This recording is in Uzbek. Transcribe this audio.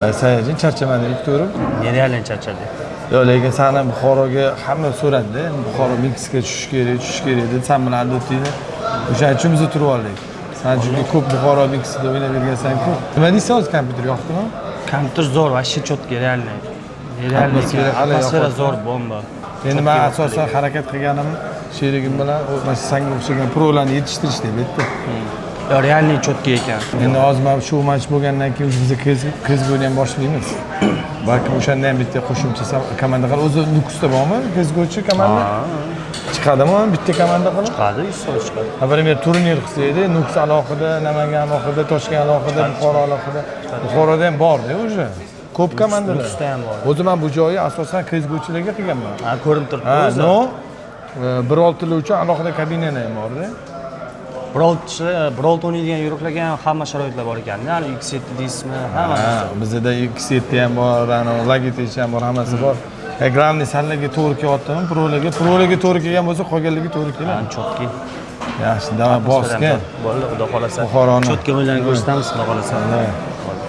Sayajin charchamading turib. Nerealen charchadi? Yo'q, lekin seni Buxoroga hamma so'radi. Buxoro Meksika tushish kerak deb sen bilan o'tdinglar. O'shaning uchun biz turib oldik. Sen juda ko'p Buxoro Meksikada o'ynab yurgansan-ku. Nima deysan o'zi kompyuter yoqdimi? Kompyuter zo'r, вообще четкий, реальный. Atmosfera zo'r, bomba. Endi men asosan harakat qilganim sherigim bilan mana senga o'xshagan prolarni yetishtirish deb aytdi. Реальный четкий ekan. Endi hozir mana shu match bo'lgandan keyin biz kezguni ham boshlaymiz. Balki o'shanda ham bitta qo'shimcha komanda qilib o'zi Nukusda bormi? Kezguvchi komanda. Chiqadimi bitta komanda qilib? Chiqadi, 100% chiqadi. Например, turnir qilsa edi, Nukus alohida, Namangan alohida, Toshkent alohida, Buxoro alohida. Buxoroda ham bor-da o'sha. Ko'p komandalar. Nukusda ham bor. O'zi men bu joyni asosan kezguvchilarga qilganman. Ha, ko'rinib turibdi o'zi. No. Bir oltili uchun alohida kabinani ham bor-da. Brawl o'ynaydigan yo'qlarga ham hamma sharoitlar bor ekan. Ya'ni X7 deysizmi? Hamma narsa. Bizda X7 ham bor, Logitech ham bor, hammasi bor. Ekranni sanlarga to'g'ri kelyaptimi? Prolarga to'g'ri kelgan bo'lsa, qolganligi to'g'ri keladi. Chotki. Yaxshi, davom bosgan. Bo'ldi, xudo xolasa. Buxoroni. Chotki o'yinlarni ko'rsatamiz, xudo xolasa.